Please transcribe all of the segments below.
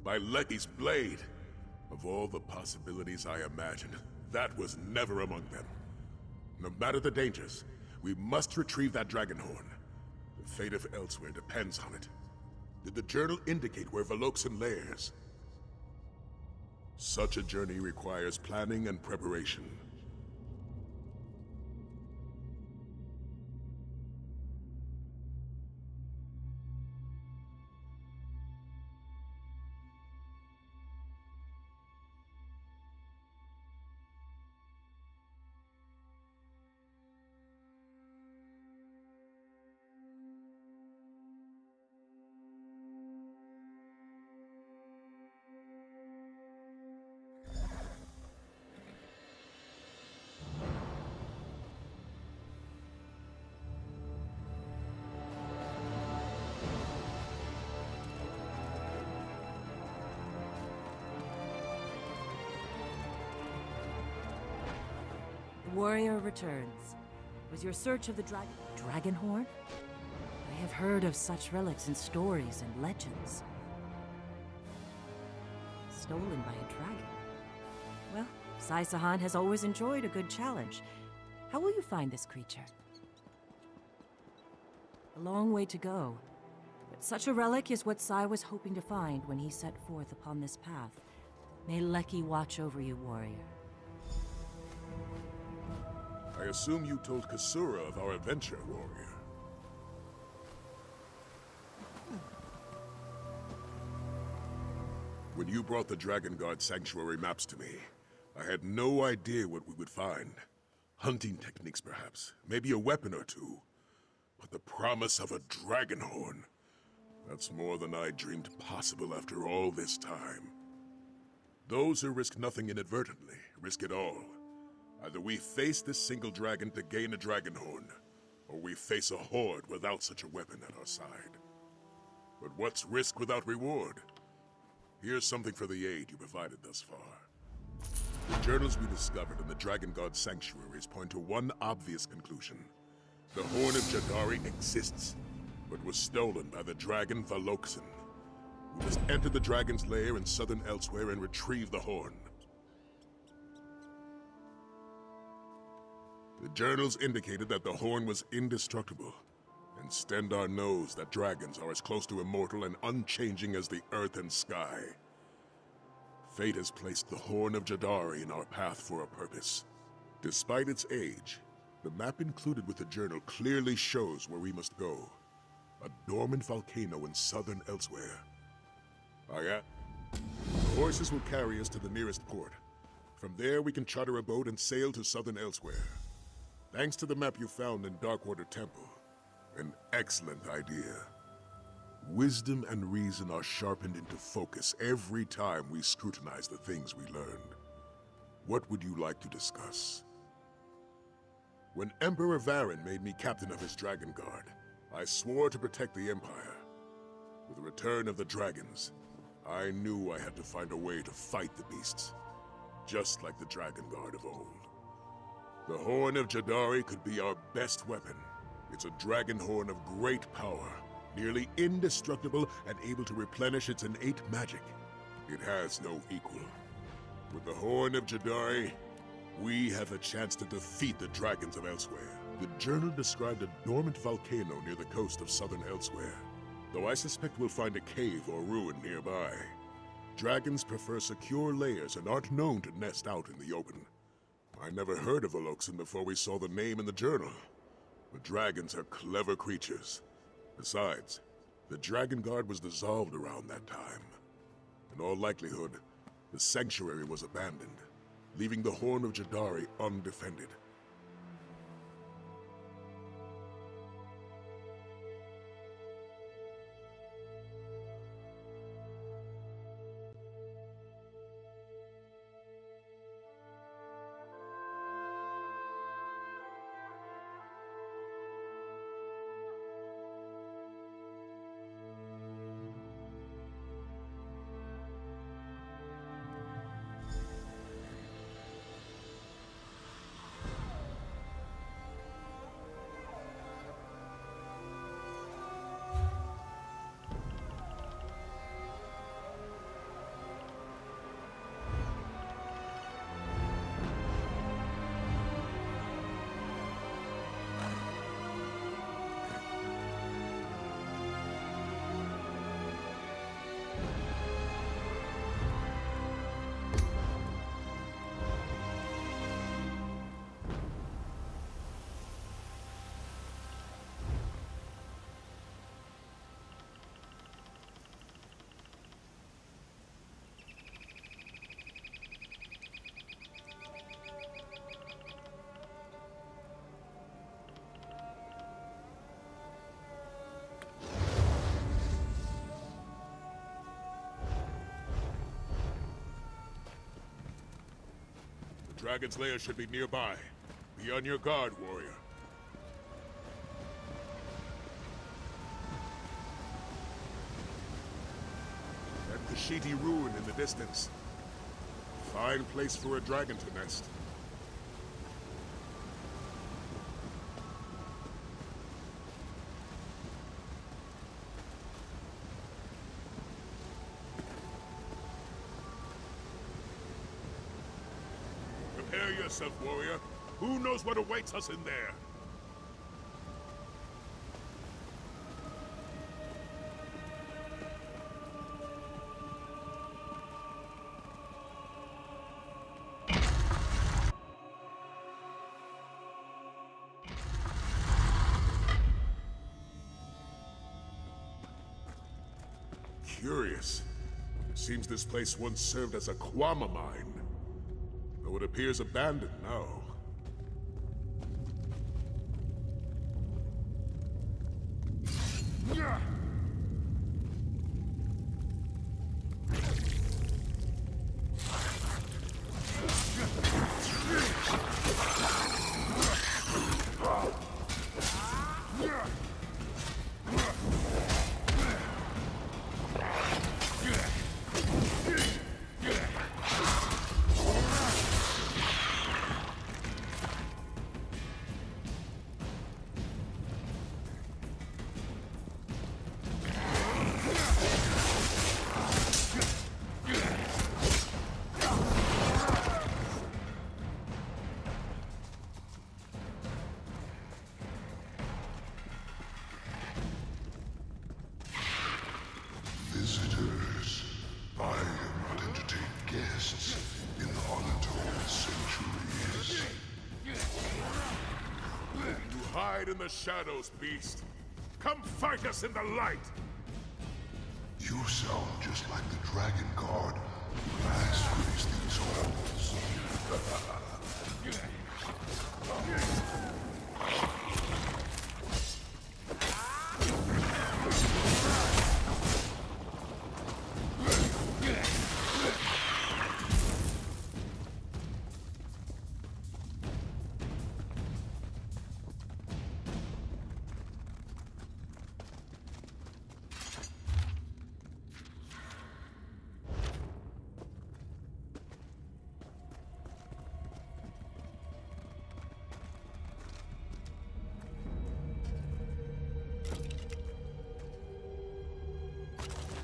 by Lecky's blade. Of all the possibilities I imagined, that was never among them. No matter the dangers, we must retrieve that Dragonhorn. The fate of Elsewhere depends on it. Did the journal indicate where Veloxin lairs? Such a journey requires planning and preparation. The warrior returns. Was your search of the Dragonhorn? I have heard of such relics in stories and legends. Stolen by a dragon. Well, Sai-Sahan has always enjoyed a good challenge. How will you find this creature? A long way to go. But such a relic is what Sai was hoping to find when he set forth upon this path. May Lecky watch over you, warrior. I assume you told Kasura of our adventure, warrior. When you brought the Dragon Guard Sanctuary maps to me, I had no idea what we would find. Hunting techniques, perhaps. Maybe a weapon or two. But the promise of a Dragonhorn... that's more than I dreamed possible after all this time. Those who risk nothing inadvertently, risk it all. Either we face this single dragon to gain a Dragonhorn, or we face a horde without such a weapon at our side. But what's risk without reward? Here's something for the aid you provided thus far. The journals we discovered in the Dragon God Sanctuaries point to one obvious conclusion. The Horn of Jadari exists, but was stolen by the dragon Veloxin. We must enter the dragon's lair in southern Elsewhere and retrieve the Horn. The journals indicated that the Horn was indestructible, and Stendarr knows that dragons are as close to immortal and unchanging as the earth and sky. Fate has placed the Horn of Jadari in our path for a purpose. Despite its age, the map included with the journal clearly shows where we must go. A dormant volcano in southern Elsewhere. The horses will carry us to the nearest port. From there we can charter a boat and sail to southern Elsewhere. Thanks to the map you found in Darkwater Temple. An excellent idea. Wisdom and reason are sharpened into focus every time we scrutinize the things we learned. What would you like to discuss? When Emperor Varen made me captain of his Dragon Guard, I swore to protect the Empire. With the return of the dragons, I knew I had to find a way to fight the beasts, just like the Dragon Guard of old. The Horn of Jadari could be our best weapon. It's a dragon horn of great power, nearly indestructible and able to replenish its innate magic. It has no equal. With the Horn of Jadari, we have a chance to defeat the dragons of Elsewhere. The journal described a dormant volcano near the coast of southern Elsewhere, though I suspect we'll find a cave or ruin nearby. Dragons prefer secure lairs and aren't known to nest out in the open. I never heard of Veloxin before we saw the name in the journal. But dragons are clever creatures. Besides, the Dragon Guard was dissolved around that time. In all likelihood, the sanctuary was abandoned, leaving the Horn of Jadari undefended. dragon's lair should be nearby. Be on your guard, warrior. That Kashiti ruin in the distance. Fine place for a dragon to nest. Prepare yourself, warrior. Who knows what awaits us in there? Curious. Seems this place once served as a Kwama mine, though it appears abandoned now. Visitors, I am not entertain guests in the Onatoll sanctuaries. You hide in the shadows, beast. Come fight us in the light! You sound just like the Dragon Guard who last graced these halls.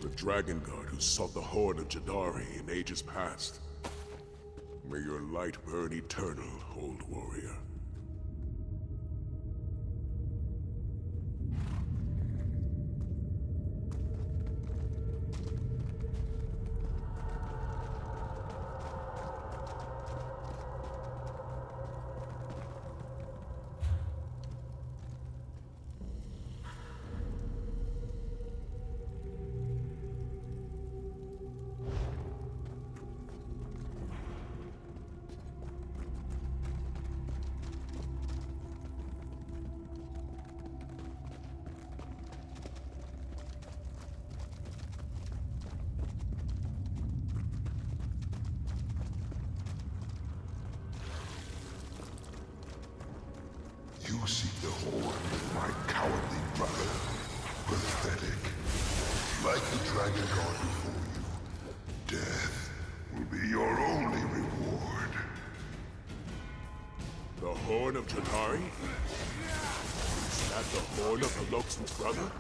The Dragon Guard who sought the Horn of Jadari in ages past. May your light burn eternal, old warrior. You seek the Horn, my cowardly brother. Pathetic. Like the Dragon Guard before you, death will be your only reward. The Horn of Jadari? Is that the Horn of the Loxodon's brother?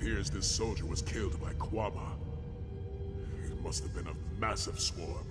appears this soldier was killed by Quama. It must have been a massive swarm.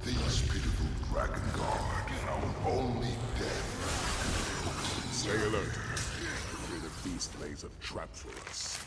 These pitiful Dragon Guard found only death. Stay alert. Fear the beast lays a trap for us.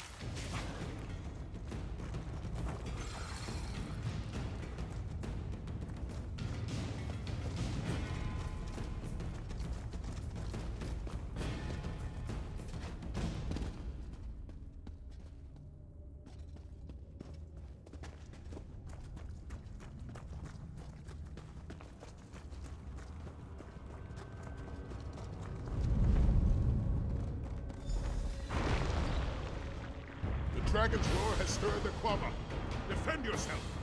The Dragon's roar has stirred the Quama. Defend yourself!